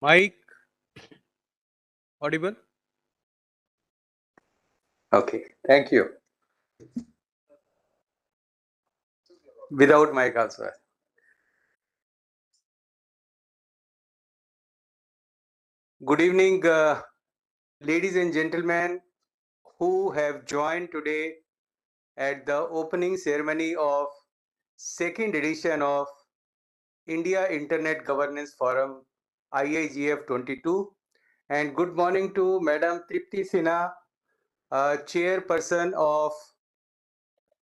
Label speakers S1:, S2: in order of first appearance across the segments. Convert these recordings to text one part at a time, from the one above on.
S1: Mike, audible?
S2: Okay, thank you. Without mic also. Good evening, ladies and gentlemen who have joined today at the opening ceremony of second edition of India Internet Governance Forum IIGF 22. And good morning to Madam Tripti Sinha, chairperson of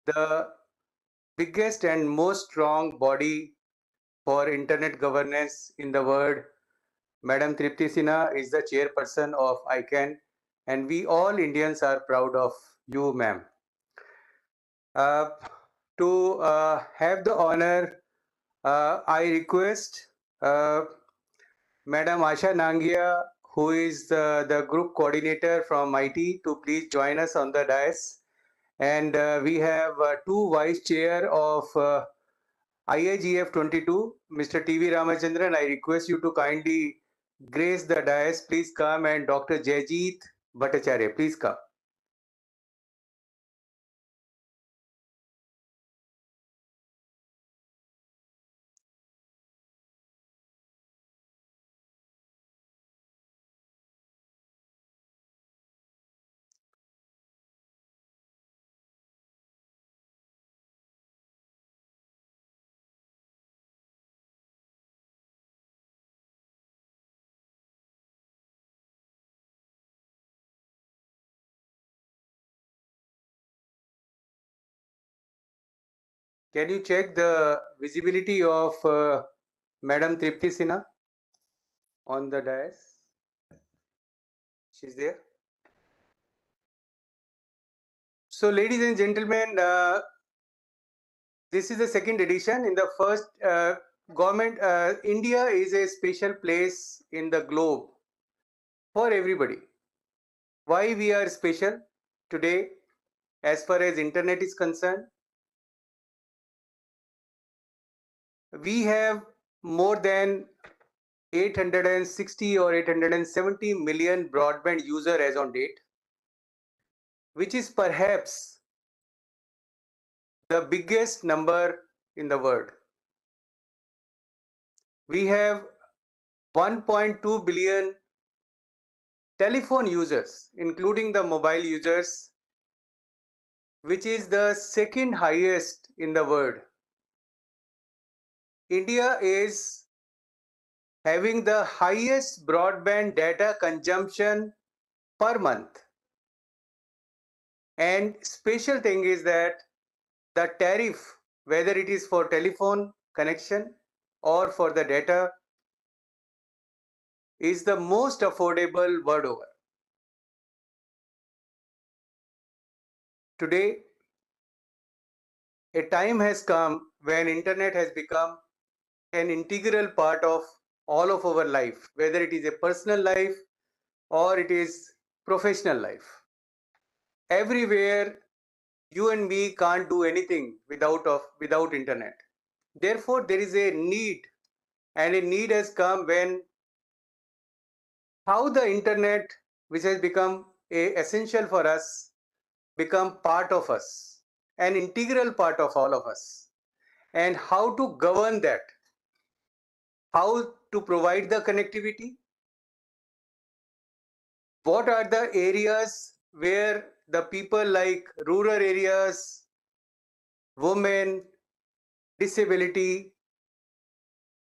S2: the biggest and most strong body for internet governance in the world. Madam Tripti Sinha is the chairperson of ICANN, and we all Indians are proud of you, ma'am. Uh, to have the honor, I request Madam Asha Nangia, who is the group coordinator from IT, to please join us on the dais. And we have two vice chair of IIGF 22, Mr. TV Ramachandran. I request you to kindly grace the dais. Please come, and Dr. Jayjeet Bhattacharya, please come. Can you check the visibility of Madam Tripti Sinha on the dais? She's there. So, ladies and gentlemen, this is the second edition. In the first, government, India is a special place in the globe for everybody. Why we are special today as far as internet is concerned? We have more than 860 or 870 million broadband user as on date, which is perhaps the biggest number in the world. We have 1.2 billion telephone users, including the mobile users, which is the second highest in the world. India is having the highest broadband data consumption per month. And special thing is that the tariff, whether it is for telephone connection or for the data, is the most affordable world over. Today, a time has come when internet has become an integral part of all of our life, whether it is a personal life or it is professional life. Everywhere, you and me can't do anything without internet. Therefore, there is a need, and a need has come when how the internet, which has become essential for us, become part of us, an integral part of all of us, and how to govern that, how to provide the connectivity, what are the areas where the people like rural areas, women, disability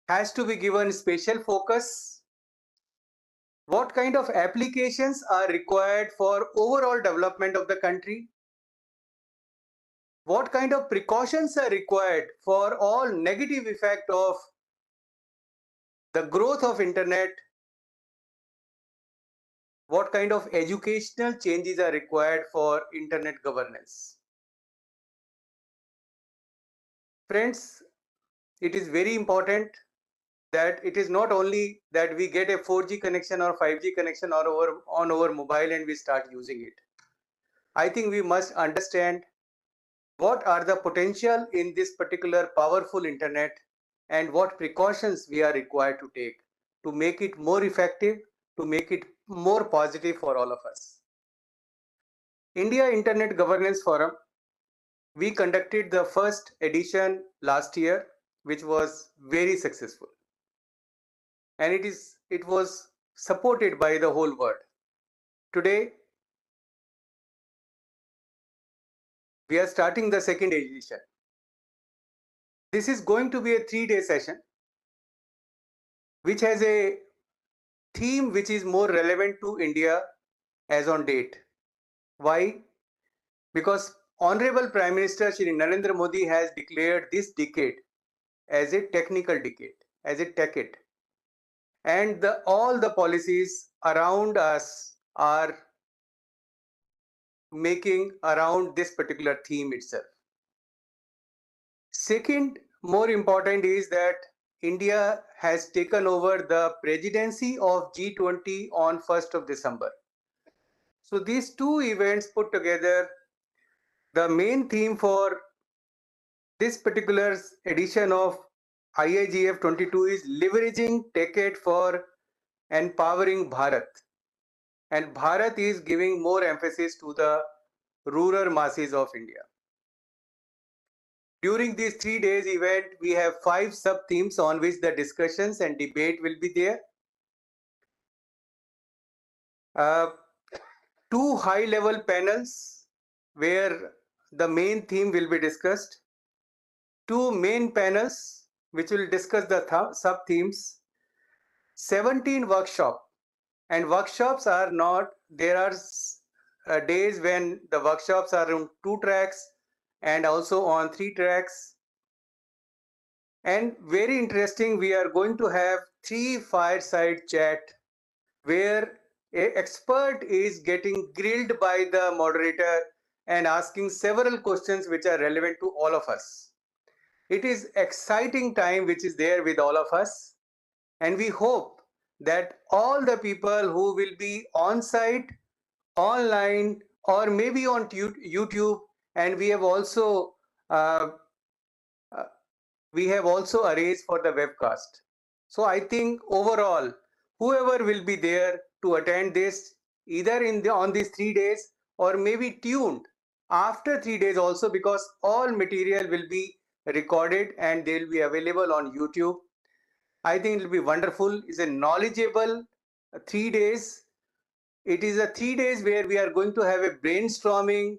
S2: has to be given special focus, what kind of applications are required for overall development of the country, what kind of precautions are required for all negative effect of the growth of internet, what kind of educational changes are required for internet governance. Friends, it is very important that it is not only that we get a 4G connection or 5G connection on our mobile and we start using it. I think we must understand what are the potential in this particular powerful internet and what precautions we are required to take to make it more effective, to make it more positive for all of us. India Internet Governance Forum, we conducted the first edition last year, which was very successful. And it was supported by the whole world. Today, we are starting the second edition. This is going to be a 3-day session, which has a theme which is more relevant to India as on date. Why? Because Honorable Prime Minister Shri Narendra Modi has declared this decade as a technical decade, as a TechIt. And all the policies around us are making around this particular theme itself. Second, more important is that India has taken over the presidency of G20 on 1st of December. So these two events put together, the main theme for this particular edition of IIGF 22 is leveraging TechIt for empowering Bharat. And Bharat is giving more emphasis to the rural masses of India. During this 3 days event, we have 5 sub-themes on which the discussions and debate will be there. 2 high-level panels where the main theme will be discussed. 2 main panels which will discuss the sub-themes. 17 workshops. And workshops are not, there are days when the workshops are on 2 tracks and also on 3 tracks. And very interesting, we are going to have 3 fireside chat where an expert is getting grilled by the moderator and asking several questions which are relevant to all of us. It is exciting time which is there with all of us, and we hope that all the people who will be on site, online, or maybe on YouTube, and we have also arranged for the webcast. So I think overall, whoever will be there to attend this, either on these 3 days or maybe tuned after 3 days also, because all material will be recorded and they will be available on YouTube. I think it will be wonderful. It's a knowledgeable 3 days. It is a 3 days where we are going to have a brainstorming,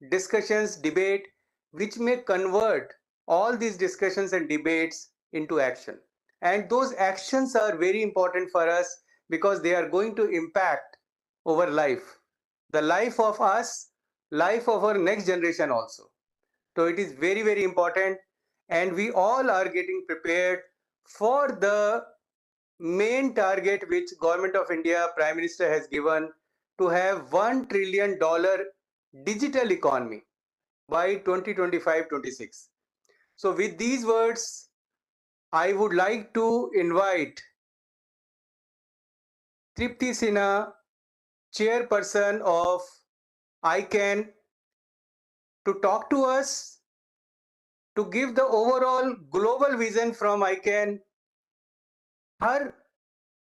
S2: discussions, debate, which may convert all these discussions and debates into action. And those actions are very important for us because they are going to impact our life, the life of us, life of our next generation also. So it is very, very important, and we all are getting prepared for the main target which Government of India, Prime Minister has given, to have $1 trillion digital economy by 2025-26. So with these words, I would like to invite Tripti Sinha, chairperson of ICANN, to talk to us, to give the overall global vision from ICANN, her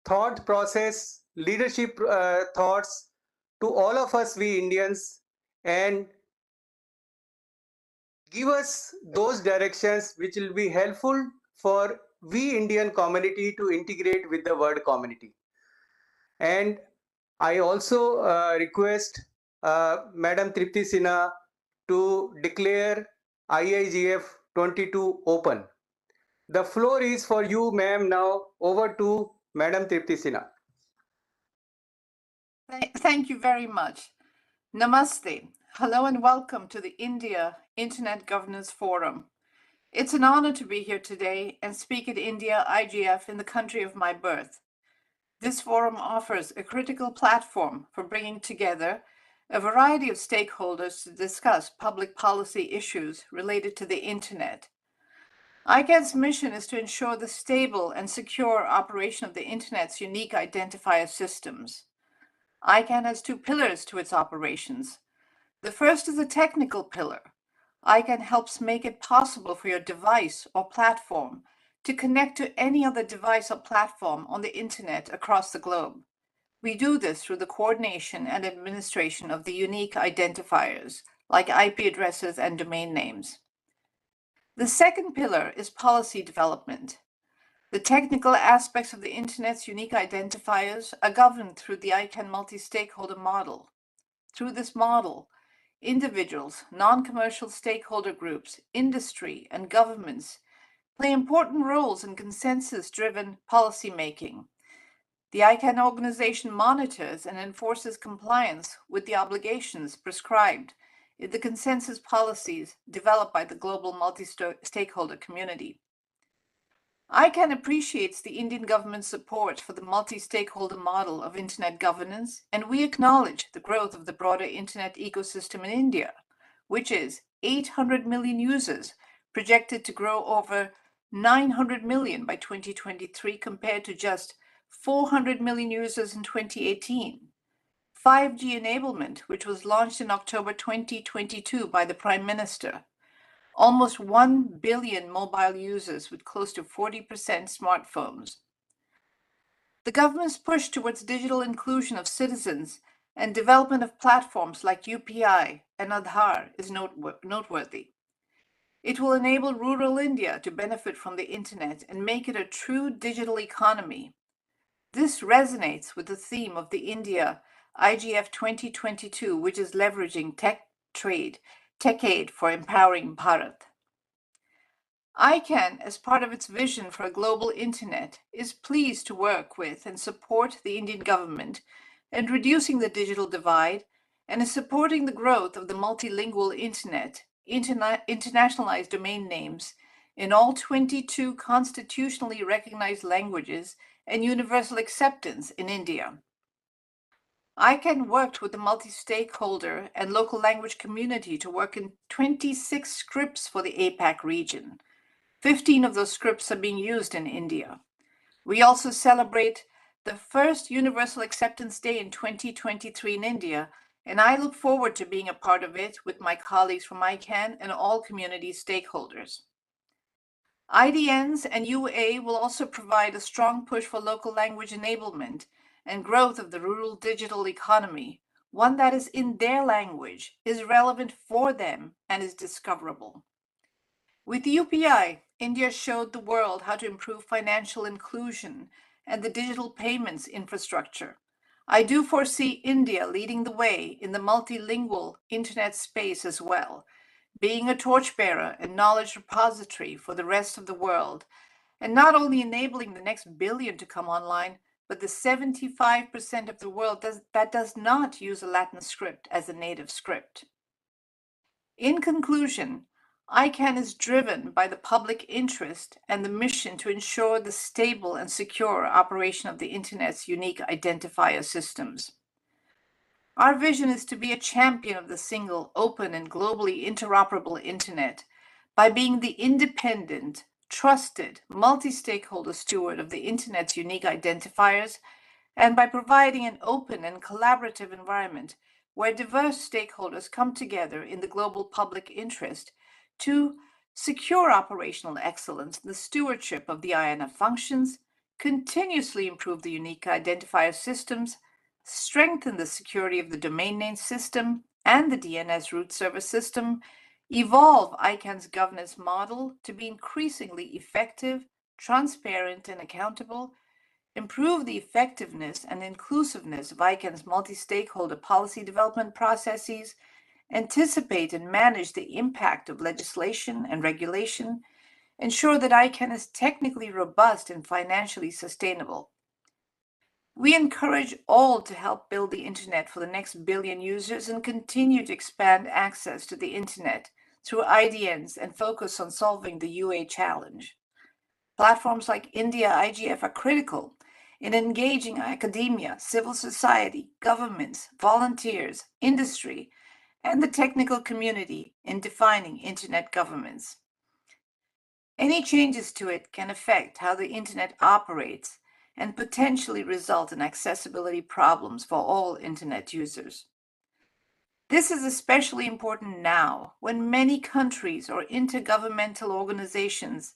S2: thought process, leadership thoughts to all of us, we Indians, and give us those directions which will be helpful for we Indian community to integrate with the world community. And I also request Madam Tripti Sinha to declare IIGF 22 open. The floor is for you, ma'am. Now over to Madam Tripti Sinha.
S1: Thank you very much. Namaste. Hello and welcome to the India Internet Governance Forum. It's an honor to be here today and speak at India IGF in the country of my birth. This forum offers a critical platform for bringing together a variety of stakeholders to discuss public policy issues related to the Internet. ICANN's mission is to ensure the stable and secure operation of the Internet's unique identifier systems. ICANN has 2 pillars to its operations. The first is a technical pillar. ICANN helps make it possible for your device or platform to connect to any other device or platform on the internet across the globe. We do this through the coordination and administration of the unique identifiers, like IP addresses and domain names. The second pillar is policy development. The technical aspects of the Internet's unique identifiers are governed through the ICANN multi-stakeholder model. Through this model, individuals, non-commercial stakeholder groups, industry, and governments play important roles in consensus-driven policymaking. The ICANN organization monitors and enforces compliance with the obligations prescribed in the consensus policies developed by the global multi-stakeholder community. ICANN appreciates the Indian government's support for the multi-stakeholder model of Internet governance, and we acknowledge the growth of the broader Internet ecosystem in India, which is 800 million users, projected to grow over 900 million by 2023 compared to just 400 million users in 2018. 5G enablement, which was launched in October 2022 by the Prime Minister. Almost 1 billion mobile users with close to 40% smartphones. The government's push towards digital inclusion of citizens and development of platforms like UPI and Aadhaar is noteworthy. It will enable rural India to benefit from the internet and make it a true digital economy. This resonates with the theme of the India IGF 2022, which is leveraging tech aid for empowering Bharat. ICANN, as part of its vision for a global internet, is pleased to work with and support the Indian government in reducing the digital divide and is supporting the growth of the multilingual internet, internationalized domain names in all 22 constitutionally recognized languages and universal acceptance in India. ICANN worked with the multi-stakeholder and local language community to work in 26 scripts for the APAC region. 15 of those scripts are being used in India. We also celebrate the first Universal Acceptance Day in 2023 in India, and I look forward to being a part of it with my colleagues from ICANN and all community stakeholders. IDNs and UA will also provide a strong push for local language enablement and growth of the rural digital economy, one that is in their language, is relevant for them, and is discoverable. With UPI, India showed the world how to improve financial inclusion and the digital payments infrastructure. I do foresee India leading the way in the multilingual internet space as well, being a torchbearer and knowledge repository for the rest of the world, and not only enabling the next billion to come online, but the 75% of the world that does not use a Latin script as a native script. In conclusion, ICANN is driven by the public interest and the mission to ensure the stable and secure operation of the Internet's unique identifier systems. Our vision is to be a champion of the single, open, and globally interoperable Internet by being the independent, trusted, multi-stakeholder steward of the Internet's unique identifiers, and by providing an open and collaborative environment where diverse stakeholders come together in the global public interest to secure operational excellence in the stewardship of the INF functions, continuously improve the unique identifier systems, strengthen the security of the domain name system and the DNS root server system, evolve ICANN's governance model to be increasingly effective, transparent, and accountable, improve the effectiveness and inclusiveness of ICANN's multi-stakeholder policy development processes, anticipate and manage the impact of legislation and regulation, ensure that ICANN is technically robust and financially sustainable. We encourage all to help build the Internet for the next billion users and continue to expand access to the Internet through IDNs and focus on solving the UA challenge. Platforms like India IGF are critical in engaging academia, civil society, governments, volunteers, industry, and the technical community in defining Internet governance. Any changes to it can affect how the Internet operates and potentially result in accessibility problems for all Internet users. This is especially important now when many countries or intergovernmental organizations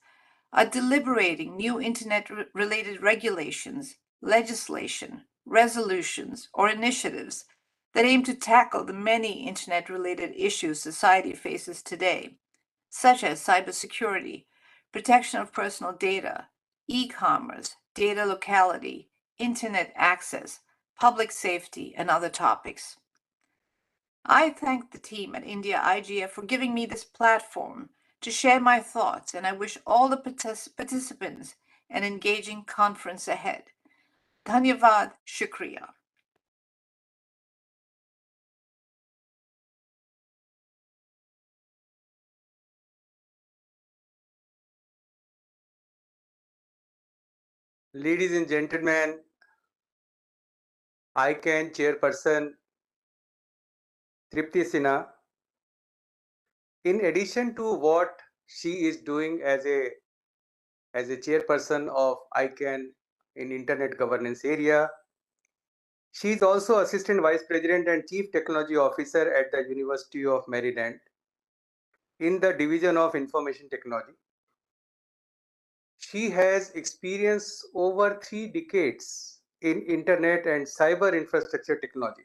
S1: are deliberating new internet-related regulations, legislation, resolutions, or initiatives that aim to tackle the many internet-related issues society faces today, such as cybersecurity, protection of personal data, e-commerce, data locality, internet access, public safety, and other topics. I thank the team at India IGF for giving me this platform to share my thoughts, and I wish all the participants an engaging conference ahead. Dhanyavad, shukriya.
S2: Ladies and gentlemen, ICANN chairperson Tripti Sinha, in addition to what she is doing as a chairperson of ICANN in internet governance area, she is also assistant vice president and chief technology officer at the University of Maryland in the division of information technology. She has experience over 3 decades in internet and cyber infrastructure technology.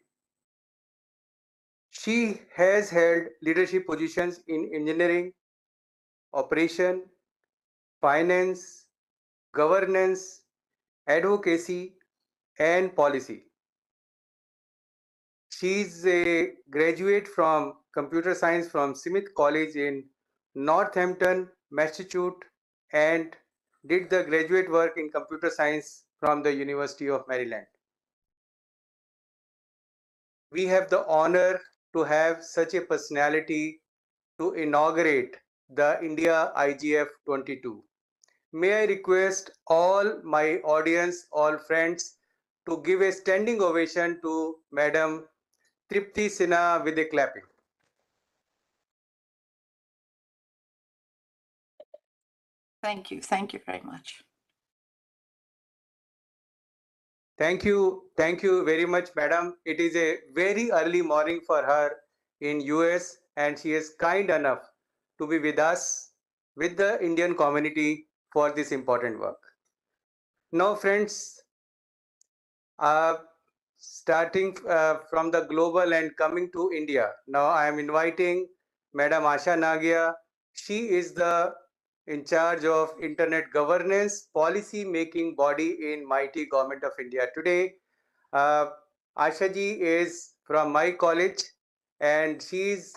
S2: She has held leadership positions in engineering, operation, finance, governance, advocacy, and policy. She is a graduate from computer science from Smith College in Northampton, Massachusetts, and did the graduate work in computer science from the University of Maryland. We have the honor to have such a personality to inaugurate the India IGF 22. May I request all my audience, all friends, to give a standing ovation to Madam Tripti Sinha with a clapping.
S1: Thank you. Thank you very much.
S2: Thank you very much, madam. It is a very early morning for her in US, and she is kind enough to be with us, with the Indian community for this important work. Now, friends, starting from the global and coming to India, now I am inviting Madam Asha Nagia. She is the in charge of internet governance policy making body in mighty government of India today. Asha ji is from my college, and she is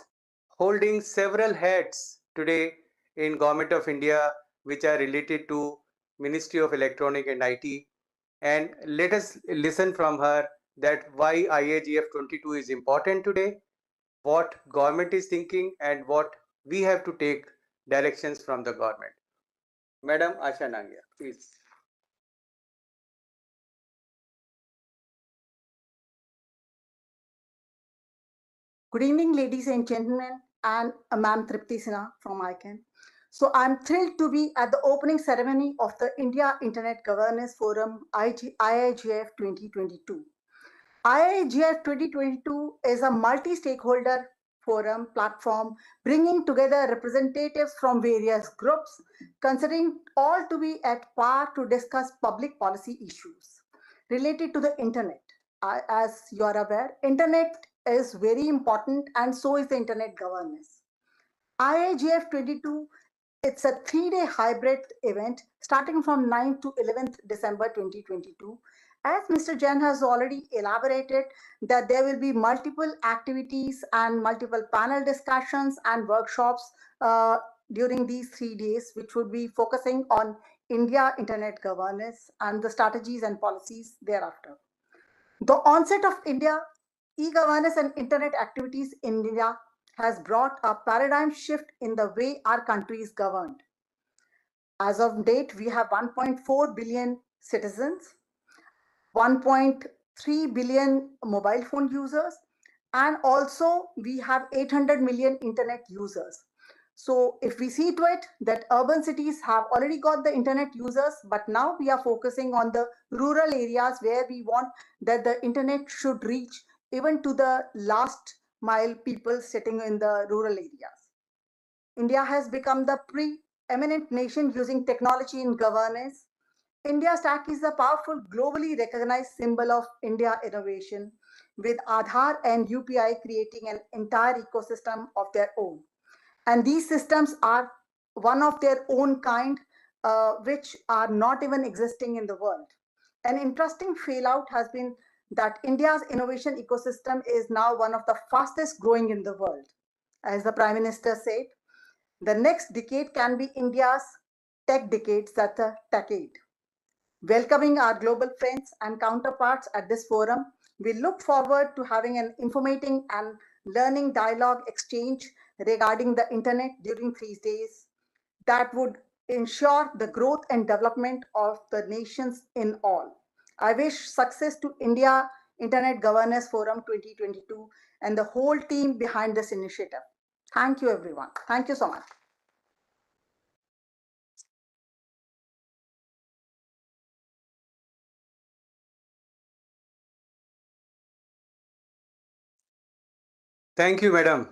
S2: holding several hats today in government of India, which are related to Ministry of Electronic and IT. And let us listen from her that why IAGF 22 is important today, what government is thinking, and what we have to take directions from the government. Madam Asha Nagia, please.
S3: Good evening, ladies and gentlemen, and Ma'am Tripti Sinha from ICANN. So I'm thrilled to be at the opening ceremony of the India Internet Governance Forum IIGF 2022. IIGF 2022 is a multi-stakeholder forum platform bringing together representatives from various groups, considering all to be at par to discuss public policy issues related to the internet. As you are aware, internet is very important, and so is the internet governance. IIGF 22, it's a 3-day hybrid event starting from 9th to 11th December 2022. As Mr. Jain has already elaborated, that there will be multiple activities and multiple panel discussions and workshops during these 3 days, which would be focusing on India internet governance and the strategies and policies thereafter. The onset of India e-governance and internet activities in India has brought a paradigm shift in the way our country is governed. As of date, we have 1.4 billion citizens, 1.3 billion mobile phone users, and also we have 800 million internet users. So if we see to it that urban cities have already got the internet users, but now we are focusing on the rural areas where we want that the internet should reach even to the last mile people sitting in the rural areas. India has become the eminent nation using technology in governance, India Stack is a powerful, globally recognized symbol of India innovation, with Aadhaar and UPI creating an entire ecosystem of their own. And these systems are one of their own kind, which are not even existing in the world. An interesting failout has been that India's innovation ecosystem is now one of the fastest growing in the world. As the Prime Minister said, the next decade can be India's tech decade, that's a decade. Welcoming our global friends and counterparts at this forum, we look forward to having an informating and learning dialogue exchange regarding the internet during 3 days that would ensure the growth and development of the nations in all. I wish success to India Internet Governance Forum 2022 and the whole team behind this initiative. Thank you, everyone. Thank you so much.
S2: Thank you, madam.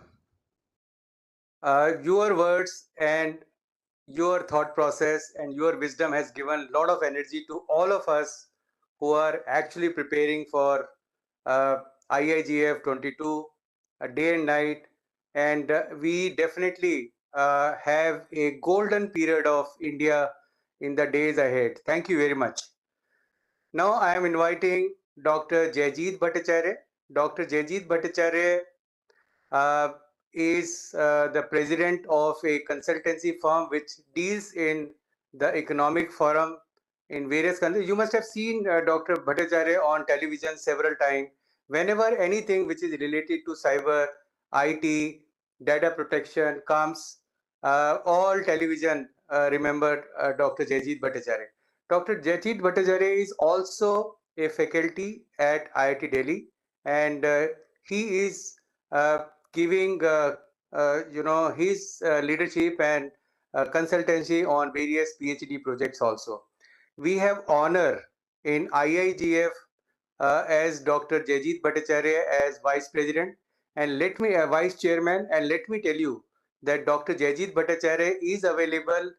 S2: Your words and your thought process and your wisdom has given a lot of energy to all of us who are actually preparing for uh, IIGF 22 day and night. And we definitely have a golden period of India in the days ahead. Thank you very much. Now I am inviting Dr. Jayjeet Bhattacharya. Dr. Jayjeet Bhattacharya uh, is the president of a consultancy firm which deals in the economic forum in various countries. You must have seen Dr. Bhattacharya on television several times. Whenever anything which is related to cyber, IT, data protection comes, all television remembered Dr. Jayjeet Bhattacharya. Dr. Jayjeet Bhattacharya is also a faculty at IIT Delhi, and he is giving his leadership and consultancy on various PhD projects also. We have honor in IIGF as Dr. Jayjeet Bhattacharya as Vice President and Vice Chairman, and let me tell you that Dr. Jayjeet Bhattacharya is available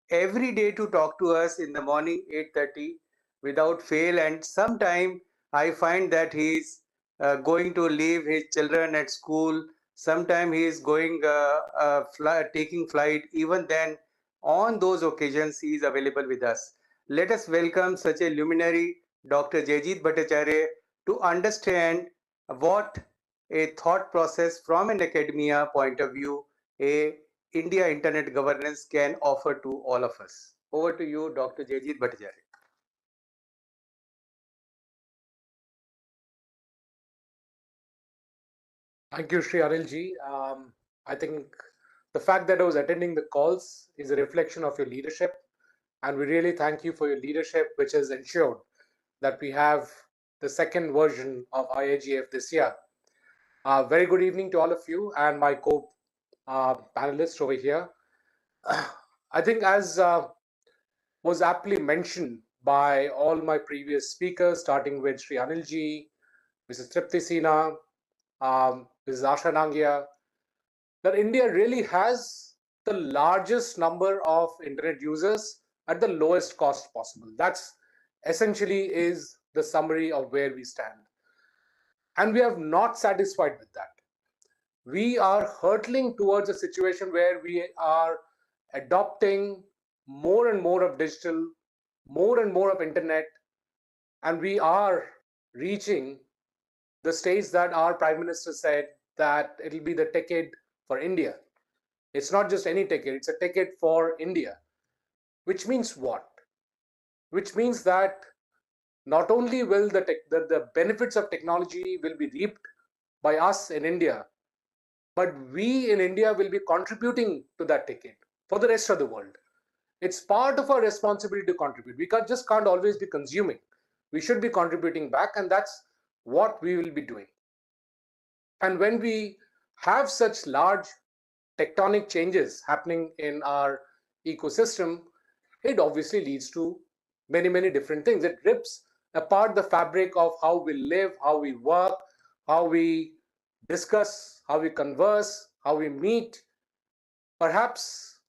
S2: every day to talk to us in the morning 8:30 without fail, and sometime I find that he is going to leave his children at school. Sometime he is going taking flight. Even then, on those occasions, he is available with us. Let us welcome such a luminary, Dr. Jayjeet Bhattacharya, to understand what a thought process from an academia point of view, a India internet governance can offer to all of us. Over to you, Dr. Jayjeet Bhattacharya.
S4: Thank you, Sri Anilji. I think the fact that I was attending the calls is a reflection of your leadership. And we really thank you for your leadership, which has ensured that we have the second version of IIGF this year. Very good evening to all of you and my co-panelists over here. I think as was aptly mentioned by all my previous speakers, starting with Sri Anilji, Mrs. Tripti Sinha, Mrs. Asha Nangia, that India really has the largest number of internet users at the lowest cost possible. That's essentially is the summary of where we stand. And we are not satisfied with that. We are hurtling towards a situation where we are adopting more and more of digital, more and more of internet, and we are reaching the stage that our Prime Minister said that it'll be the decade for India. It's not just any ticket, it's a ticket for India. Which means what? Which means that not only will the benefits of technology will be reaped by us in India, but we in India will be contributing to that ticket for the rest of the world. It's part of our responsibility to contribute. We can't always be consuming. We should be contributing back, and that's what we will be doing. And when we have such large tectonic changes happening in our ecosystem, it obviously leads to many, many different things. It rips apart the fabric of how we live, how we work, how we discuss, how we converse, how we meet. Perhaps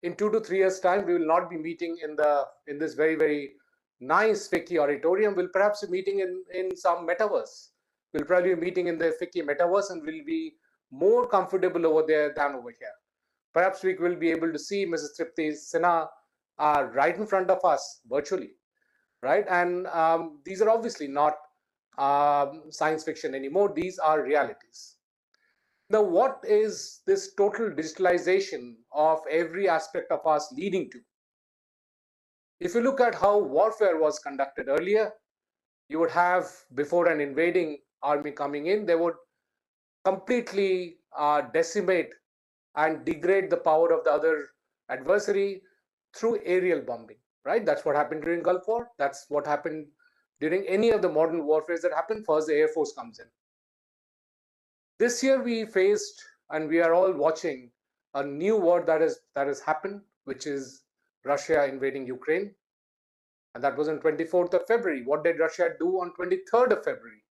S4: in 2 to 3 years' time, we will not be meeting in this very, very nice FICCI auditorium. We'll perhaps be meeting in some metaverse. We'll probably be meeting in the FICCI metaverse, and we'll be more comfortable over there than over here. Perhaps we will be able to see Mrs. Tripti Sinha right in front of us virtually, right? And these are obviously not science fiction anymore. These are realities. Now, what is this total digitalization of every aspect of us leading to? If you look at how warfare was conducted earlier, you would have, before an invading army coming in, they would completely decimate and degrade the power of the other adversary through aerial bombing, right? That's what happened during Gulf War. That's what happened during any of the modern warfare that happened. First, the Air Force comes in. This year we faced, and we are all watching, a new war that has happened, which is Russia invading Ukraine. And that was on 24th of February. What did Russia do on 23rd of February?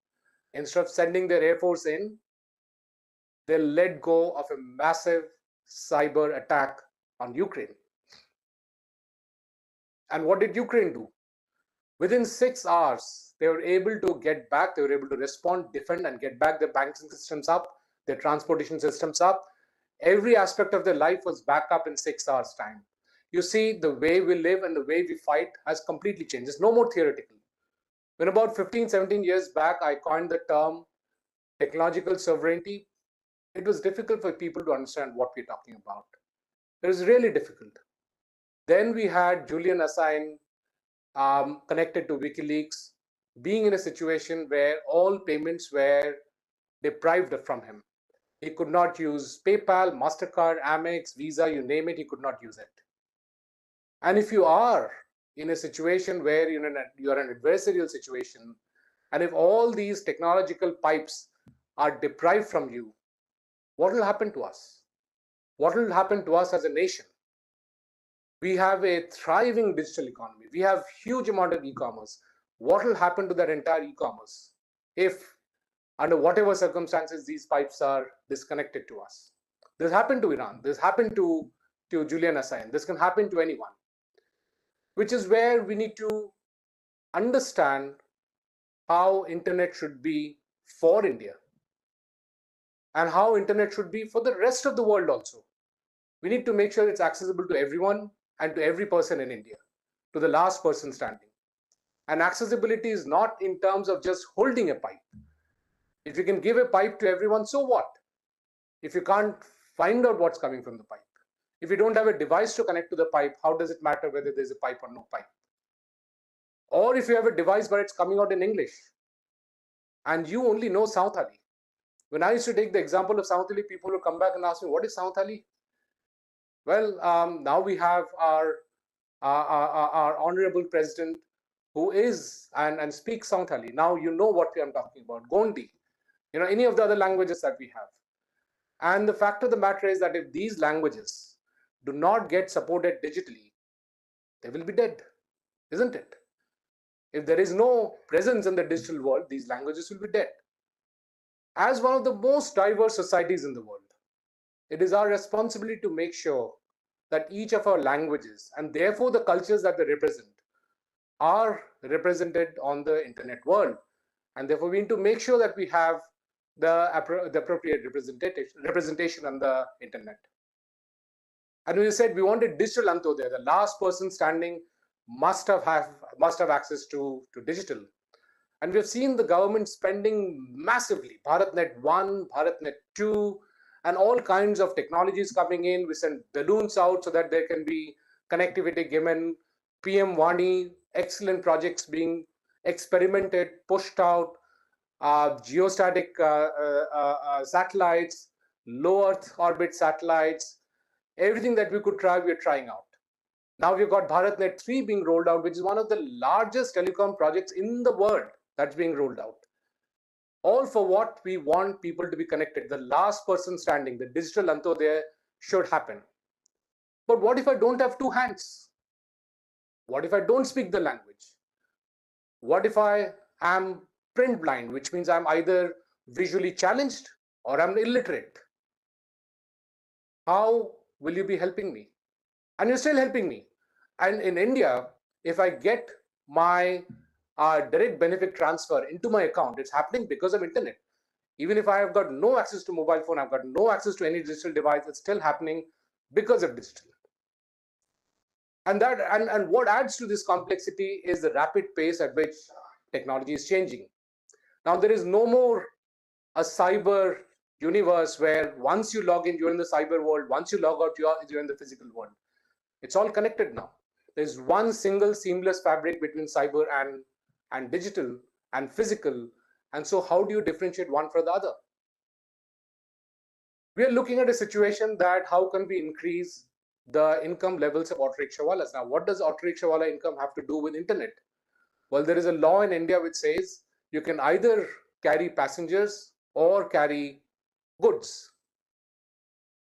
S4: Instead of sending their Air Force in, they let go of a massive cyber attack on Ukraine. And what did Ukraine do? Within 6 hours, they were able to get back, they were able to respond, defend, and get back their banking systems up, their transportation systems up. Every aspect of their life was back up in 6 hours' time. You see, the way we live and the way we fight has completely changed. It's no more theoretical. When about 15, 17 years back, I coined the term technological sovereignty, it was difficult for people to understand what we're talking about. It was really difficult. Then we had Julian Assange connected to WikiLeaks, being in a situation where all payments were deprived from him. He could not use PayPal, MasterCard, Amex, Visa, you name it, he could not use it. And if you are in a situation where you're an adversarial situation, and if all these technological pipes are deprived from you, what will happen to us? What will happen to us as a nation? We have a thriving digital economy. We have huge amount of e-commerce. What will happen to that entire e-commerce if, under whatever circumstances, these pipes are disconnected to us? This happened to Iran. This happened to Julian Assange. This can happen to anyone, which is where we need to understand how internet should be for India and how internet should be for the rest of the world also. We need to make sure it's accessible to everyone and to every person in India, to the last person standing. And accessibility is not in terms of just holding a pipe. If you can give a pipe to everyone, so what? If you can't find out what's coming from the pipe, if you don't have a device to connect to the pipe, how does it matter whether there's a pipe or no pipe? Or if you have a device but it's coming out in English and you only know Santali. When I used to take the example of Santali, people would come back and ask me, what is Santali? Well, now we have our honorable president who is and speaks Santali. Now you know what I'm talking about. Gondi, any of the other languages that we have. And the fact of the matter is that if these languages do not get supported digitally, they will be dead, isn't it? If there is no presence in the digital world, these languages will be dead. As one of the most diverse societies in the world, it is our responsibility to make sure that each of our languages, and therefore the cultures that they represent, are represented on the internet world. And therefore we need to make sure that we have the appropriate representation on the internet. And we said we wanted digital Antyodaya, the last person standing must have access to digital. And we've seen the government spending massively, BharatNet 1, BharatNet 2, and all kinds of technologies coming in. We send balloons out so that there can be connectivity given. PM Wani, excellent projects being experimented, pushed out, geostatic satellites, low Earth orbit satellites, everything that we could try, we're trying out. Now we've got BharatNet 3 being rolled out, which is one of the largest telecom projects in the world that's being rolled out. All for what? We want people to be connected. The last person standing, the digital Antyodaya should happen. But what if I don't have two hands? What if I don't speak the language? What if I am print blind, which means I'm either visually challenged or I'm illiterate? How will you be helping me? and you're still helping me. And in India, if I get my direct benefit transfer into my account, it's happening because of internet. Even if I have got no access to mobile phone, I've got no access to any digital device, it's still happening because of digital. And what adds to this complexity is the rapid pace at which technology is changing. Now there is no more a cyber universe where once you log in, you're in the cyber world. Once you log out, you're in the physical world. It's all connected now. There's one single seamless fabric between cyber and digital and physical. And so how do you differentiate one from the other? We are looking at a situation that how can we increase the income levels of auto rickshawalas? Now, what does auto rickshawala income have to do with internet? Well, there is a law in India which says you can either carry passengers or carry goods.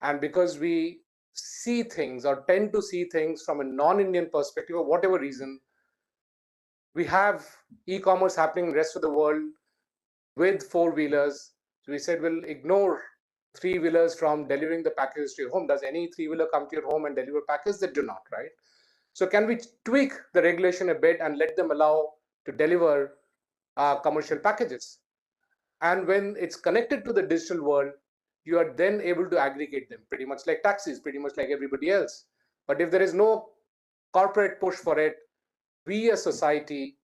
S4: And because we see things or tend to see things from a non-Indian perspective, or whatever reason, we have e-commerce happening in the rest of the world with four-wheelers. So we said we'll ignore three-wheelers from delivering the packages to your home. Does any three-wheeler come to your home and deliver packages? They do not, right? So can we tweak the regulation a bit and let them allow to deliver commercial packages? And when it's connected to the digital world, you are then able to aggregate them, pretty much like taxis, pretty much like everybody else. But if there is no corporate push for it, we as society,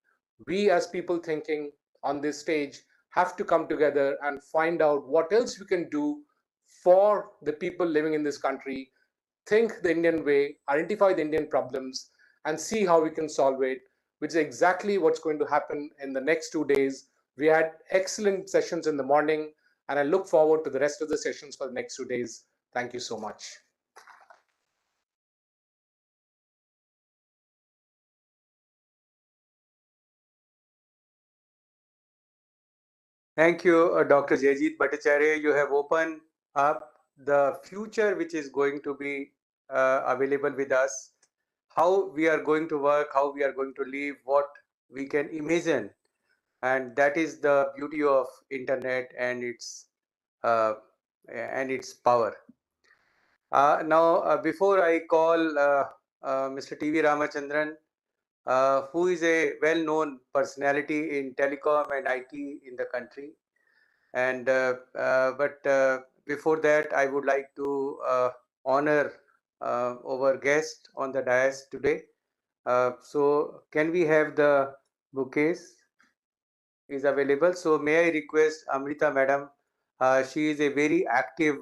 S4: we as people thinking on this stage have to come together and find out what else we can do for the people living in this country, think the Indian way, identify the Indian problems, and see how we can solve it, which is exactly what's going to happen in the next 2 days. We had excellent sessions in the morning, and I look forward to the rest of the sessions for the next 2 days. Thank you so much.
S2: Thank you, Dr. Jayjeet Bhattacharya. You have opened up the future which is going to be available with us, how we are going to work, how we are going to live, what we can imagine. And that is the beauty of internet and its power. Now, before I call Mr. T.V. Ramachandran, who is a well-known personality in telecom and IT in the country. And before that, I would like to honor our guest on the dais today. So can we have the bouquets is available? So may I request Amrita Madam, she is a very active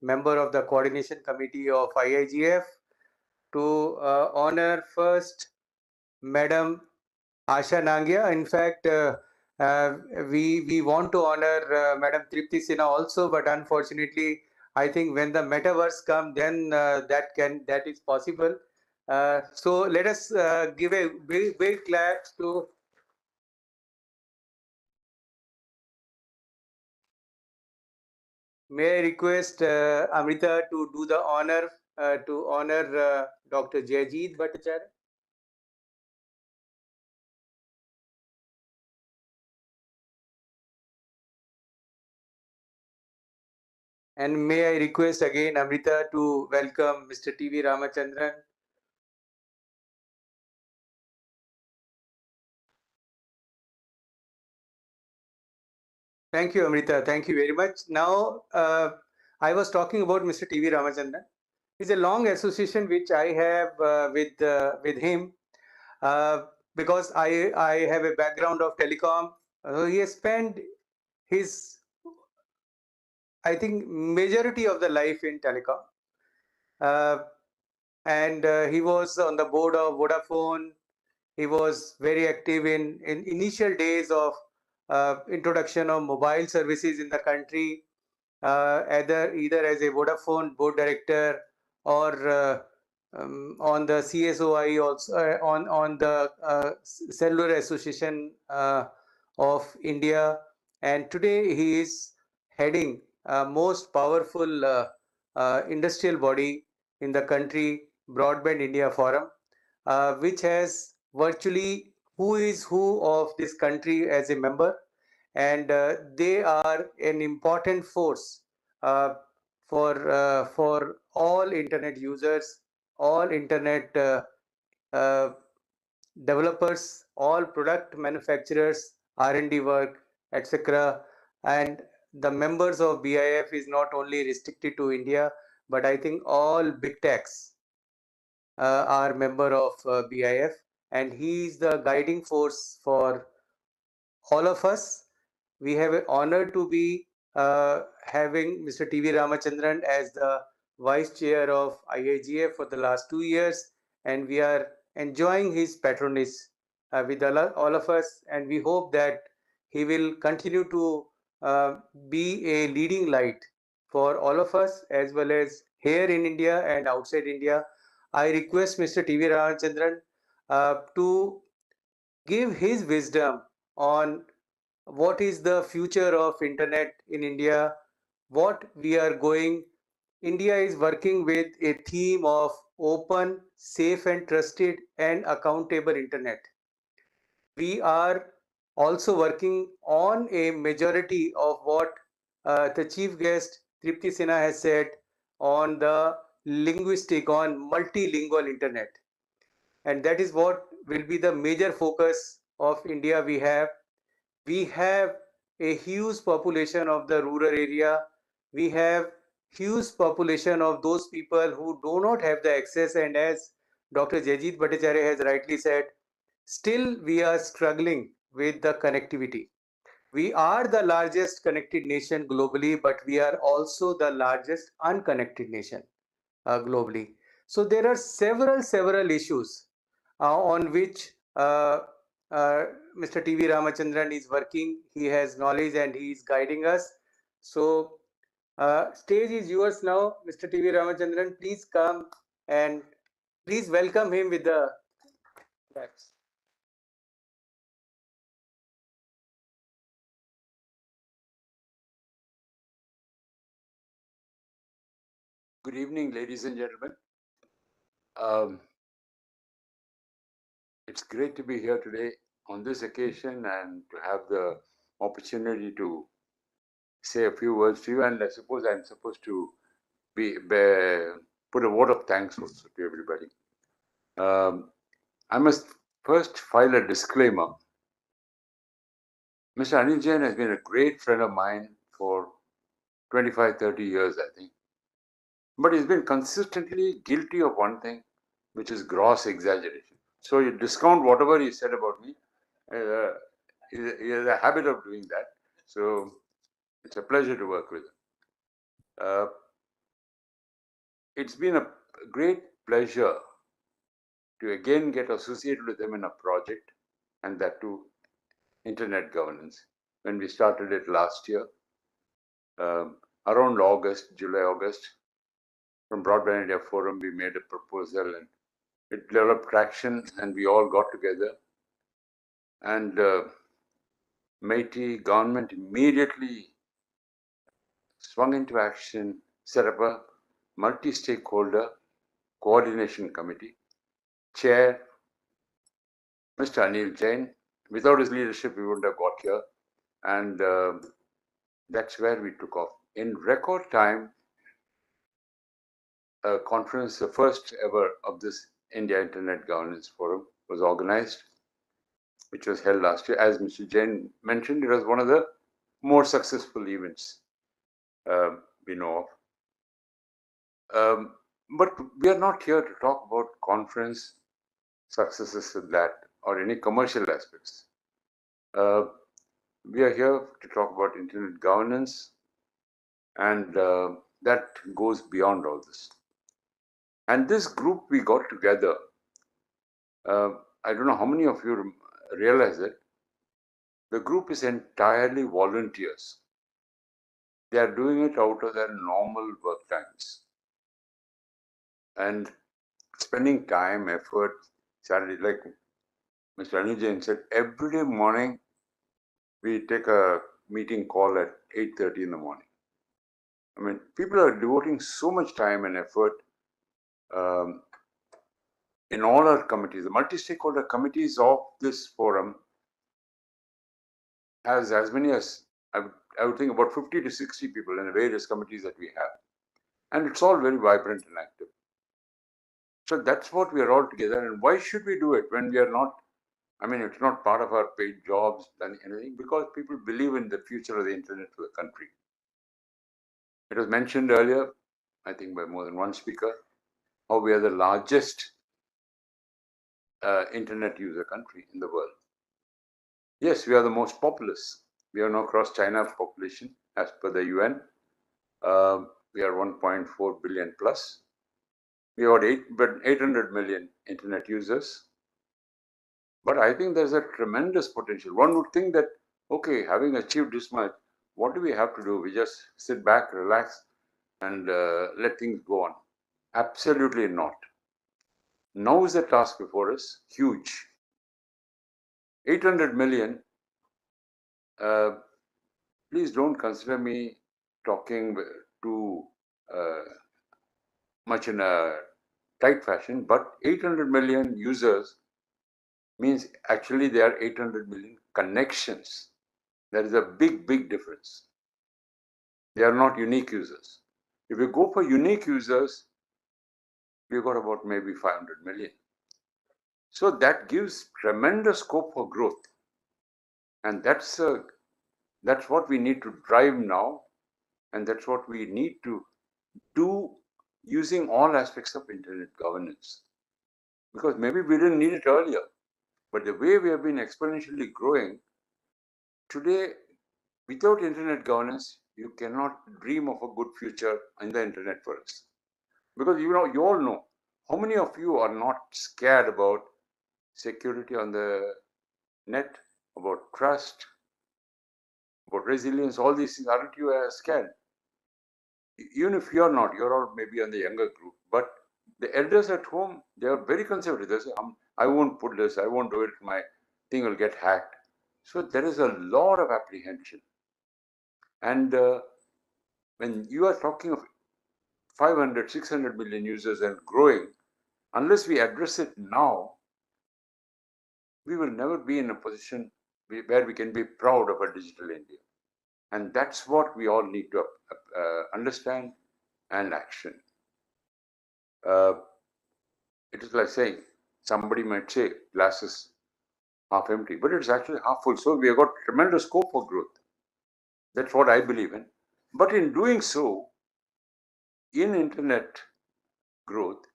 S2: member of the coordination committee of IIGF, to honor first Madam Asha Nangia. In fact, we want to honor Madam Tripti Sinha also, but unfortunately, I think when the metaverse come, then that is possible. So let us give a big clap to. May I request Amrita to do the honor to honor Dr. Jayjeet Bhattacharya? And may I request again Amrita to welcome Mr. T.V. Ramachandran. Thank you, Amrita. Thank you very much. Now, I was talking about Mr. T.V. Ramachandran. It's a long association which I have with him because I have a background of telecom. He has spent his, I think, majority of the life in telecom. And he was on the board of Vodafone. He was very active in initial days of introduction of mobile services in the country, either as a Vodafone board director or on the CSOI, also on the Cellular Association of India. And today he is heading most powerful industrial body in the country, Broadband India Forum, which has virtually who is who of this country as a member, and they are an important force for all internet users all internet uh, developers, all product manufacturers, R&D work, etc. And the members of BIF is not only restricted to India, but I think all big techs are member of BIF, and he is the guiding force for all of us. We have an honor to be having Mr. T.V. Ramachandran as the Vice Chair of IIGF for the last 2 years, and we are enjoying his patronage with all of us, and we hope that he will continue to be a leading light for all of us as well as here in India and outside India. I request Mr. T.V. Ramachandran to give his wisdom on what is the future of internet in India, what we are going. India is working with a theme of open, safe and trusted and accountable internet. We are also working on a majority of what the chief guest Tripti Sinha has said on the linguistic, on multilingual internet. And that is what will be the major focus of India. We have a huge population of the rural area. We have huge population of those people who do not have the access, and as Dr. Jayajit Bhattacharya has rightly said, still we are struggling with the connectivity. We are the largest connected nation globally, but we are also the largest unconnected nation globally. So there are several issues on which Mr. T.V. Ramachandran is working. He has knowledge and he is guiding us. So stage is yours now, Mr. T.V. Ramachandran. Please come and please welcome him with the claps.
S5: Good evening, ladies and gentlemen. It's great to be here today on this occasion and to have the opportunity to say a few words to you. And I suppose I'm supposed to put a vote of thanks also to everybody. I must first file a disclaimer. Mr. Anil Jain has been a great friend of mine for 25, 30 years, I think. But he's been consistently guilty of one thing, which is gross exaggeration. So you discount whatever he said about me. He has a habit of doing that. So it's a pleasure to work with him. It's been a great pleasure to again get associated with him in a project, and that too, internet governance. When we started it last year, around July, August, from Broadband India Forum, we made a proposal and it developed traction, and we all got together. And MeitY government immediately swung into action, set up a multi-stakeholder coordination committee. Chair, Mr. Anil Jain. Without his leadership, we wouldn't have got here. And that's where we took off. In record time, a conference, the first ever of this India Internet Governance Forum, was organized, which was held last year. As Mr. Jain mentioned, it was one of the more successful events we know of. But we are not here to talk about conference successes with that or any commercial aspects. We are here to talk about internet governance, and that goes beyond all this. And this group we got together, I don't know how many of you realize it, the group is entirely volunteers. They are doing it out of their normal work times and spending time, effort, Saturday, like Mr. Anil Jain said, every day morning we take a meeting call at 8:30 in the morning. I mean, people are devoting so much time and effort in all our committees. The multi-stakeholder committees of this forum has as many as, I would think, about 50 to 60 people in the various committees that we have. And it's all very vibrant and active. So that's what we are all together. And why should we do it when we are not? I mean, it's not part of our paid jobs and anything, because people believe in the future of the internet for the country. It was mentioned earlier, I think by more than one speaker, how we are the largest internet user country in the world. Yes, we are the most populous. We have now crossed China's population as per the UN. We are 1.4 billion plus. We have 800 million internet users. But I think there's a tremendous potential. One would think that, okay, having achieved this much, what do we have to do? We just sit back, relax, and let things go on. Absolutely not. Now is the task before us huge. 800 million. Please don't consider me talking too much in a tight fashion, but 800 million users means actually there are 800 million connections. There is a big, big difference. They are not unique users. If we go for unique users, we've got about maybe 500 million. So that gives tremendous scope for growth. And that's what we need to drive now. And that's what we need to do using all aspects of internet governance. Because maybe we didn't need it earlier, but the way we have been exponentially growing, today, without internet governance, you cannot dream of a good future in the internet for us. Because you all know, how many of you are not scared about security on the net, about trust, about resilience, all these things? Aren't you scared? Even if you're not, you're all maybe on the younger group, but the elders at home, they are very conservative. They say, I won't put this, I won't do it, my thing will get hacked. So there is a lot of apprehension. And when you are talking of 500, 600 million users and growing, unless we address it now, we will never be in a position where we can be proud of a digital India. And that's what we all need to understand and action. It is like saying, somebody might say glass is half empty, but it's actually half full. So we have got tremendous scope for growth. That's what I believe in. But in doing so, in internet growth,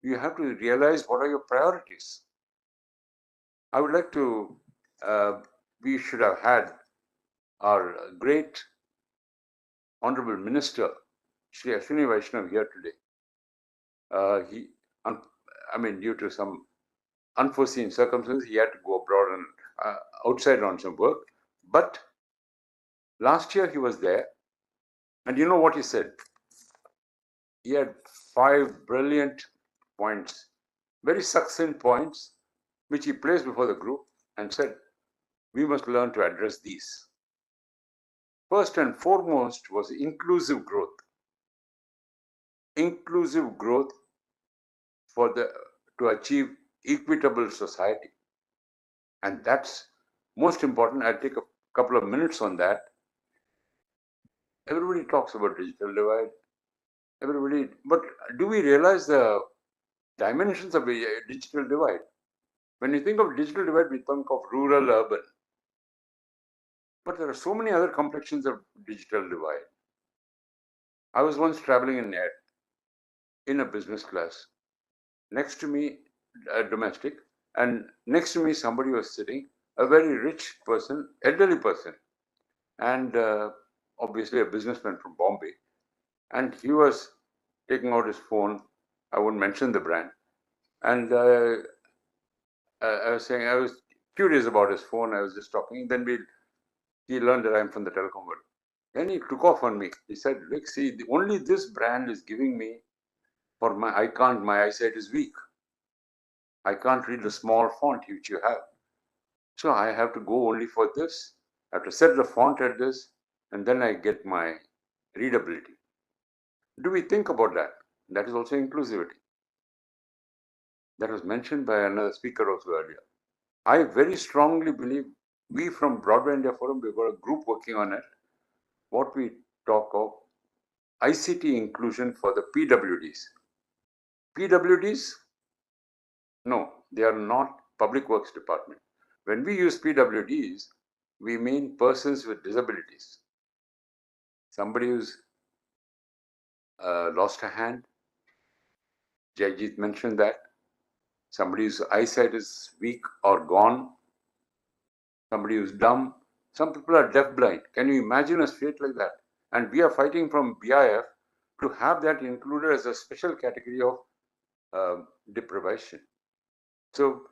S5: you have to realize what are your priorities. I would like to, we should have had our great Honorable Minister, Shri Ashwini Vaishnav, here today. Due to some unforeseen circumstances, he had to go abroad and outside on some work. But last year he was there, and you know what he said? He had 5 brilliant points, very succinct points, which he placed before the group and said, we must learn to address these. First and foremost was inclusive growth. Inclusive growth to achieve equitable society. And that's most important. I'll take a couple of minutes on that. Everybody talks about digital divide. But do we realize the dimensions of a digital divide? When you think of digital divide, we think of rural, urban. But there are so many other complexions of digital divide. I was once traveling in a business class. Next to me, a domestic, and next to me, somebody was sitting, a very rich person, elderly person, and obviously a businessman from Bombay. And he was taking out his phone. I won't mention the brand. And I was curious about his phone. I was just talking. Then he learned that I'm from the telecom world. Then he took off on me. He said, look, see, only this brand is giving me my eyesight is weak. I can't read the small font which you have. So I have to go only for this. I have to set the font at this, and then I get my readability. Do we think about that? That is also inclusivity. That was mentioned by another speaker also earlier. I very strongly believe we from Broadband India Forum, we've got a group working on it. What we talk of ICT inclusion for the PWDs. PWDs, No, they are not public works department. When we use PWDs, we mean persons with disabilities. Somebody who's lost a hand, Jayjit mentioned that. Somebody whose eyesight is weak or gone, somebody who's dumb. Some people are deaf-blind. Can you imagine a state like that? And we are fighting from BIF to have that included as a special category of deprivation. So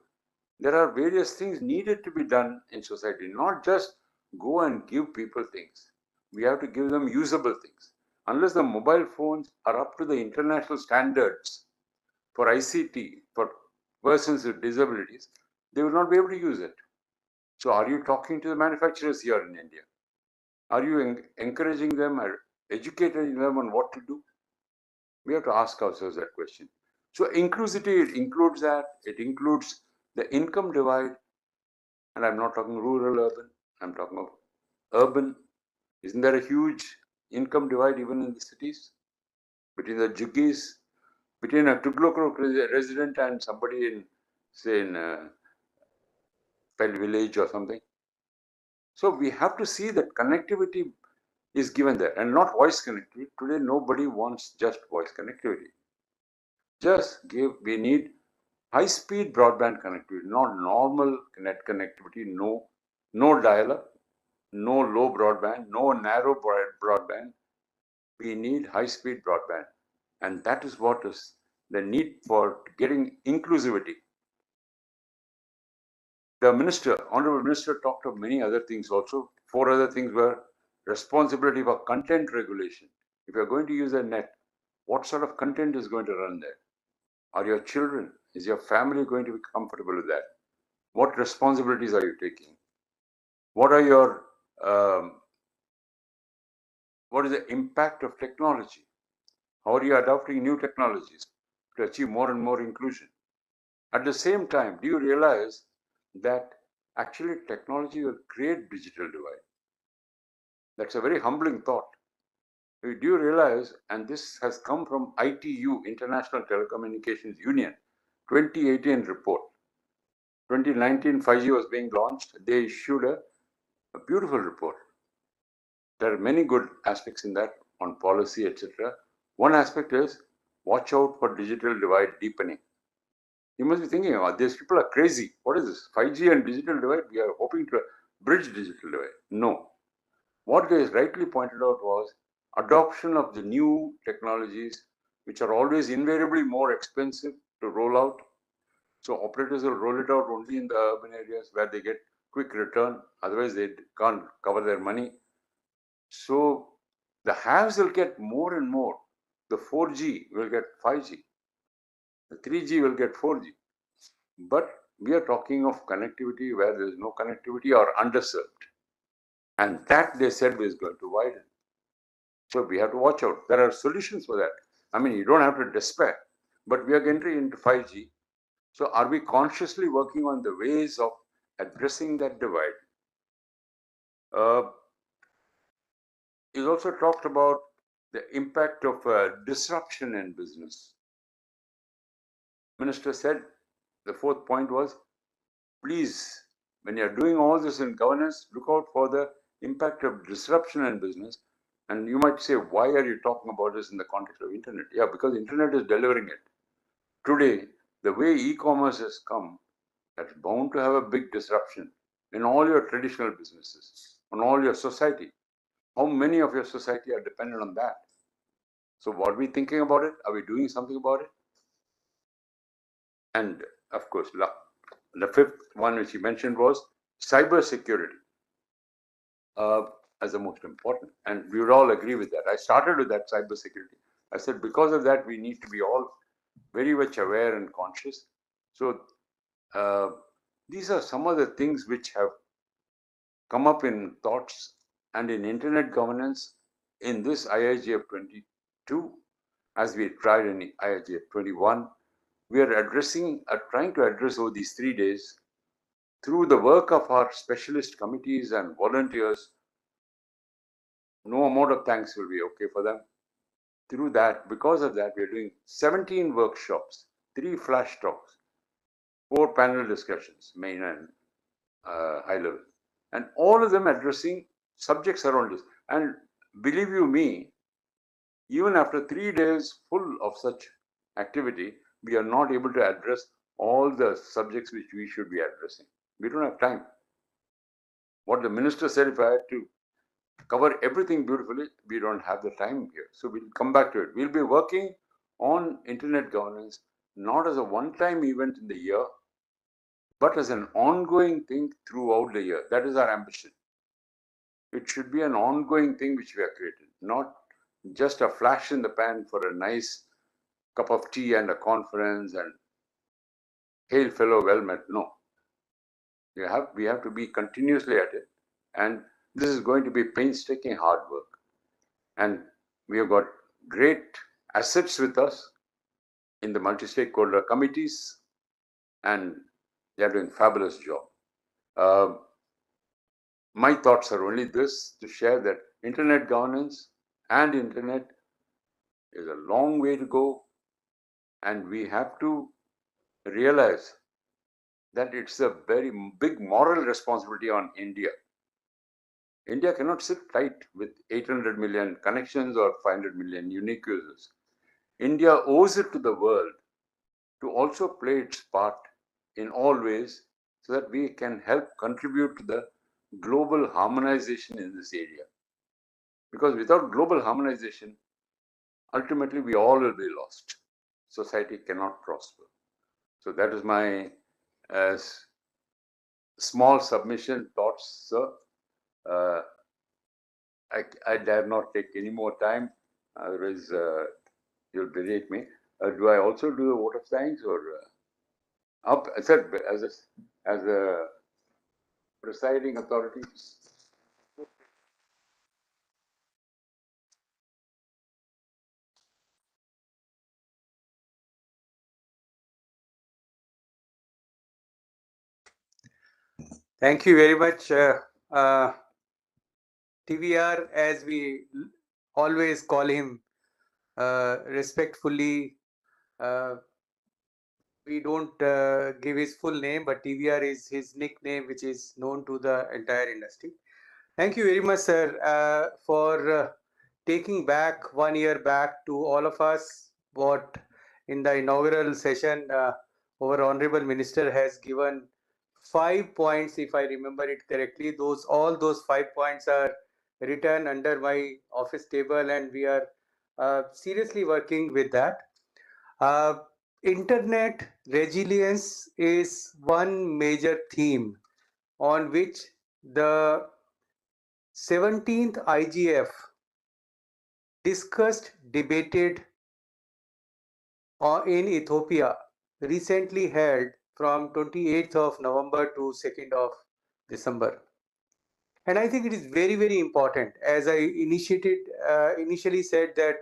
S5: there are various things needed to be done in society, not just go and give people things. We have to give them usable things. Unless the mobile phones are up to the international standards for ICT, for persons with disabilities, they will not be able to use it. So are you talking to the manufacturers here in India? Are you encouraging them or educating them on what to do? We have to ask ourselves that question. So inclusivity, it includes that. It includes the income divide. And I'm not talking rural, urban. I'm talking of urban. Isn't there a huge income divide even in the cities? Between the Juggis, between a Tuglok resident and somebody in, say, in Pell village or something. So we have to see that connectivity is given there and not voice connectivity. Today, nobody wants just voice connectivity. We need high-speed broadband connectivity, not normal net connectivity, no dial-up, no low broadband, no narrow broadband. We need high-speed broadband. And that is what is the need for getting inclusivity. The honorable minister talked of many other things also. 4 other things were responsibility for content regulation. If you're going to use a net, what sort of content is going to run there? Are your children, is your family going to be comfortable with that? What responsibilities are you taking? What are your, what is the impact of technology? How are you adopting new technologies to achieve more and more inclusion? At the same time, do you realize that actually technology will create digital divide? That's a very humbling thought. Do you realize, and this has come from ITU, International Telecommunications Union, 2018 report. 2019, 5G was being launched. They issued a beautiful report. There are many good aspects in that on policy, etc. One aspect is watch out for digital divide deepening. You must be thinking, oh, these people are crazy. What is this? 5G and digital divide? We are hoping to bridge digital divide. No. What they rightly pointed out was adoption of the new technologies, which are always invariably more expensive to roll out. So operators will roll it out only in the urban areas where they get quick return. Otherwise, they can't cover their money. So the haves will get more and more. The 4G will get 5G. The 3G will get 4G. But we are talking of connectivity where there is no connectivity or underserved. And that they said is going to widen. So we have to watch out. There are solutions for that. I mean, you don't have to despair. But we are entering into 5G. So are we consciously working on the ways of addressing that divide? He's also talked about the impact of disruption in business. Minister said the 4th point was, please, when you're doing all this in governance, look out for the impact of disruption in business. And you might say, why are you talking about this in the context of internet? Yeah, because internet is delivering it. Today, the way e-commerce has come, that's bound to have a big disruption in all your traditional businesses, on all your society. How many of your society are dependent on that? So what are we thinking about it? Are we doing something about it? And of course, the 5th one which he mentioned was cyber security as the most important. And we would all agree with that. I started with that cyber security. I said, because of that, we need to be all very much aware and conscious. So these are some of the things which have come up in thoughts and in internet governance in this IIGF 22, as we tried in IIGF 21. We are trying to address over these 3 days through the work of our specialist committees and volunteers. No amount of thanks will be okay for them. Through that, because of that, we are doing 17 workshops, 3 flash talks, 4 panel discussions, main and high level, and all of them addressing subjects around this. And believe you me, even after 3 days full of such activity, we are not able to address all the subjects which we should be addressing. We don't have time. What the minister said, if I had to cover everything beautifully, we don't have the time here. So we'll come back to it. We'll be working on internet governance not as a one-time event in the year, but as an ongoing thing throughout the year. That is our ambition. It should be an ongoing thing which we have created, not just a flash in the pan for a nice cup of tea and a conference and hail fellow, well met. No. We have to be continuously at it. And this is going to be painstaking hard work. And we have got great assets with us in the multi-stakeholder committees, and they are doing fabulous job. My thoughts are only this, to share that internet governance and internet is a long way to go, and we have to realize that it's a very big moral responsibility on India. India cannot sit tight with 800 million connections or 500 million unique users. India owes it to the world to also play its part in all ways so that we can help contribute to the global harmonization in this area. Because without global harmonization, ultimately we all will be lost. Society cannot prosper. So that is my small submission, thoughts, sir. I dare not take any more time, otherwise you'll berate me. Do I also do a vote of thanks, or I said as a presiding authority?
S2: Thank you very much, TVR, as we always call him respectfully. We don't give his full name, but TVR is his nickname, which is known to the entire industry. Thank you very much, sir, for taking back 1 year back to all of us what in the inaugural session our honorable minister has given 5 points, if I remember it correctly. All those 5 points are written under my office table, and we are seriously working with that. Internet resilience is one major theme on which the 17th IGF discussed, debated in Ethiopia, recently held from 28th of November to 2nd of December. And I think it is very, very important, as I initially said, that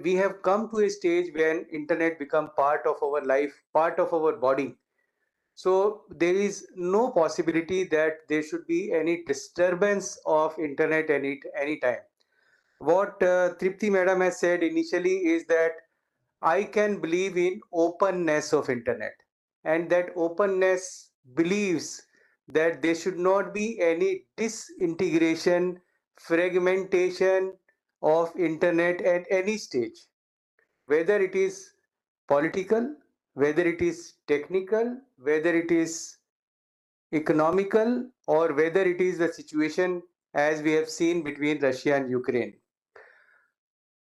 S2: we have come to a stage when internet become part of our life, part of our body. So there is no possibility that there should be any disturbance of internet any time. What Tripti madam has said initially is that I can believe in openness of internet, and that openness believes that there should not be any disintegration, fragmentation of internet at any stage, whether it is political, whether it is technical, whether it is economical, or whether it is the situation as we have seen between Russia and Ukraine.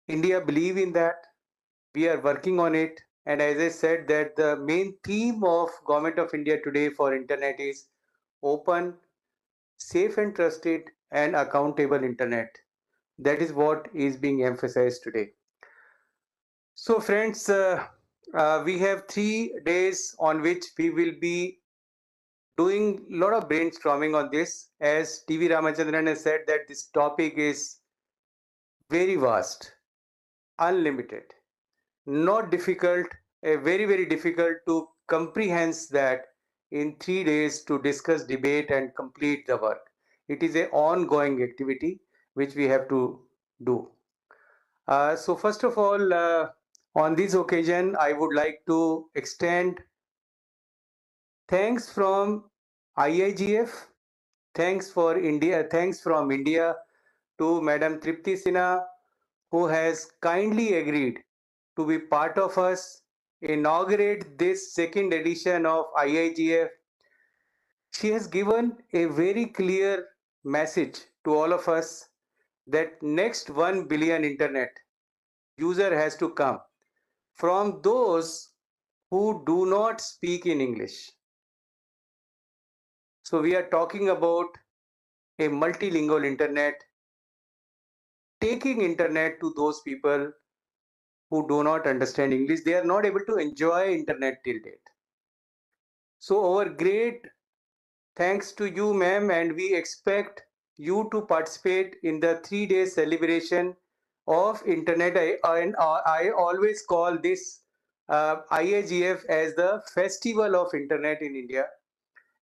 S2: India believe in that. We are working on it. And as I said, that the main theme of Government of India today for internet is open, safe and trusted, and accountable internet. That is what is being emphasized today. So friends, we have 3 days on which we will be doing a lot of brainstorming on this. As TV Ramachandran has said, that this topic is very vast, unlimited, not difficult, very, very difficult to comprehend that in 3 days to discuss, debate, and complete the work. It is an ongoing activity which we have to do. So first of all, on this occasion, I would like to extend thanks from IIGF, thanks from India to Madam Tripti Sinha, who has kindly agreed to be part of us, inaugurate this second edition of IIGF. She has given a very clear message to all of us that next 1 billion internet user has to come from those who do not speak in English. So we are talking about a multilingual internet, taking internet to those people who do not understand English. They are not able to enjoy internet till date. So our great thanks to you, ma'am, and we expect you to participate in the 3 day celebration of internet. I always call this IAGF as the festival of internet in India.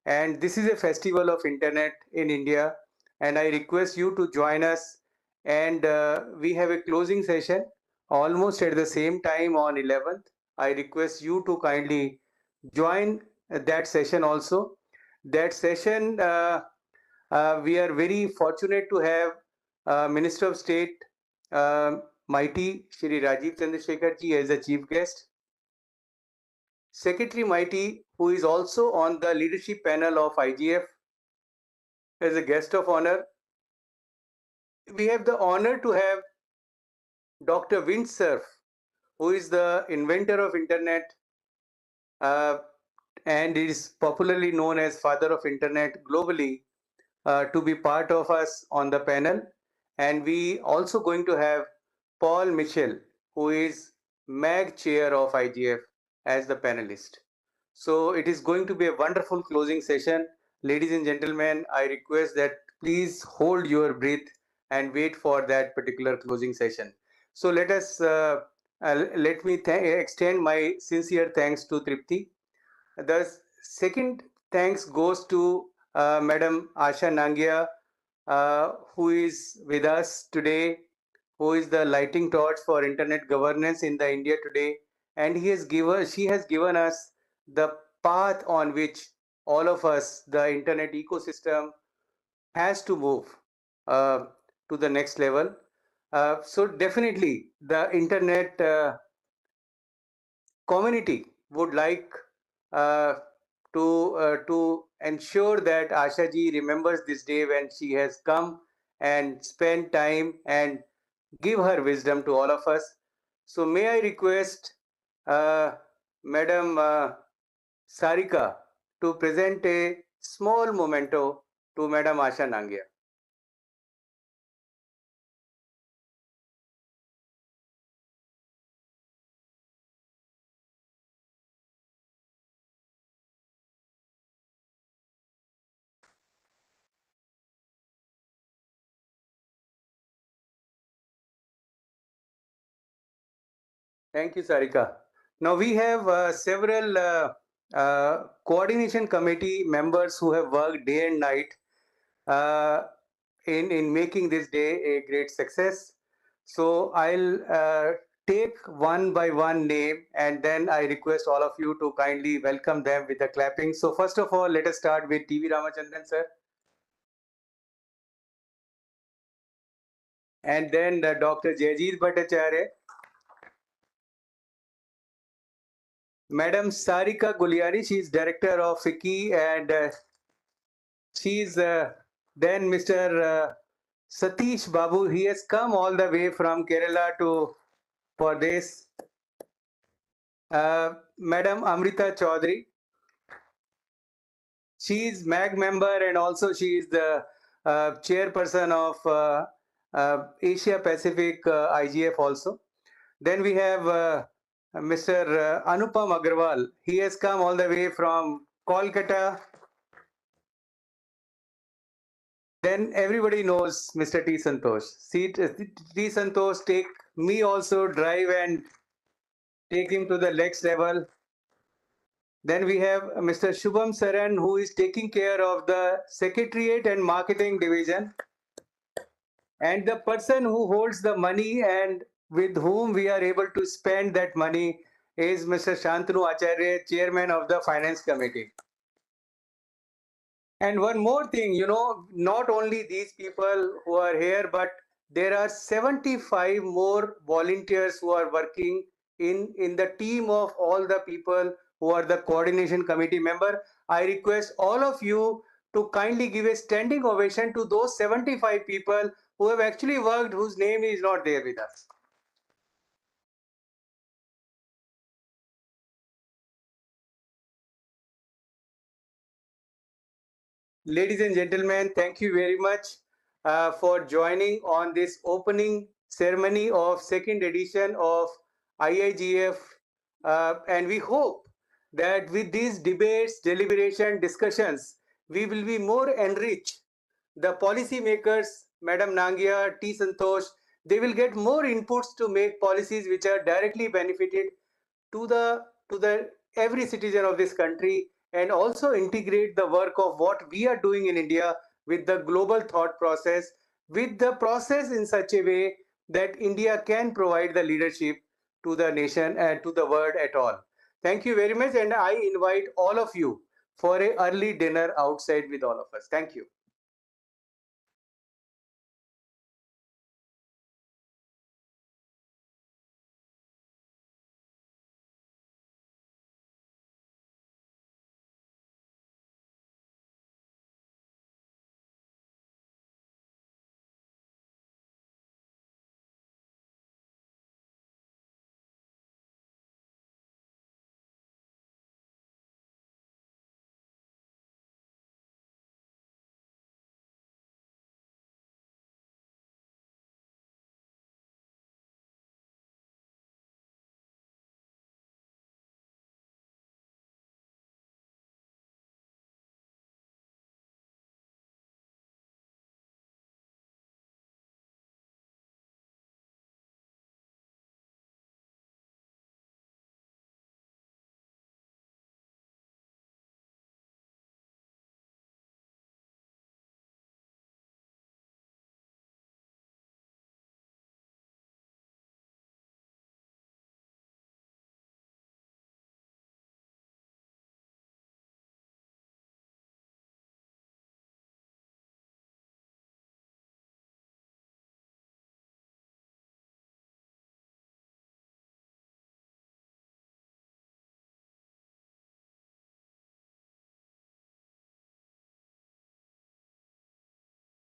S2: And this is a festival of internet in India. And I request you to join us. And we have a closing session almost at the same time on 11th. I request you to kindly join that session also. That session, we are very fortunate to have Minister of State, Mighty Shri Rajiv Chandrasekhar ji as the chief guest. Secretary Mighty, who is also on the leadership panel of IGF as a guest of honor. We have the honor to have Dr. Windsurf, who is the inventor of internet and is popularly known as father of internet globally, to be part of us on the panel. And we also going to have Paul Mitchell, who is MAG chair of IGF, as the panelist. So it is going to be a wonderful closing session. Ladies and gentlemen, I request that please hold your breath and wait for that particular closing session. So let me extend my sincere thanks to Tripti. The second thanks goes to Madam Asha Nangia, who is with us today, who is the lighting torch for internet governance in the India today. And she has given us the path on which all of us, the internet ecosystem, has to move to the next level. So definitely the internet community would like to ensure that Asha ji remembers this day when she has come and spent time and give her wisdom to all of us. So may I request Madam Sarika to present a small memento to Madam Asha Nangia. Thank you, Sarika. Now we have several coordination committee members who have worked day and night in making this day a great success. So I'll take one by one name and then I request all of you to kindly welcome them with a clapping. So first of all, let us start with TV Ramachandran sir. And then Dr. Jayajit Bhattacharya. Madam Sarika Guliani, she is director of FICCI, and she's then Mr. Satish Babu. He has come all the way from Kerala for this. Madam Amrita Chaudhary, she is MAG member and also she is the chairperson of Asia Pacific IGF also. Then we have Mr. Anupam Agarwal. He has come all the way from Kolkata. Then everybody knows Mr. T. Santosh. See, T. Santosh take me also drive and take him to the next level. Then we have Mr. Shubham Saran, who is taking care of the Secretariat and Marketing Division. And the person who holds the money and with whom we are able to spend that money is Mr. Shantanu Acharya, Chairman of the Finance Committee. And one more thing, not only these people who are here, but there are 75 more volunteers who are working in the team of all the people who are the coordination committee member. I request all of you to kindly give a standing ovation to those 75 people who have actually worked, whose name is not there with us. Ladies and gentlemen, thank you very much for joining on this opening ceremony of second edition of IIGF. And we hope that with these debates, deliberation, discussions, we will be more enriched. The policymakers, Madam Nangia, T. Santosh, they will get more inputs to make policies which are directly benefited to the every citizen of this country, and also integrate the work of what we are doing in India with the global thought process, with the process in such a way that India can provide the leadership to the nation and to the world at all. Thank you very much, and I invite all of you for a early dinner outside with all of us. Thank you.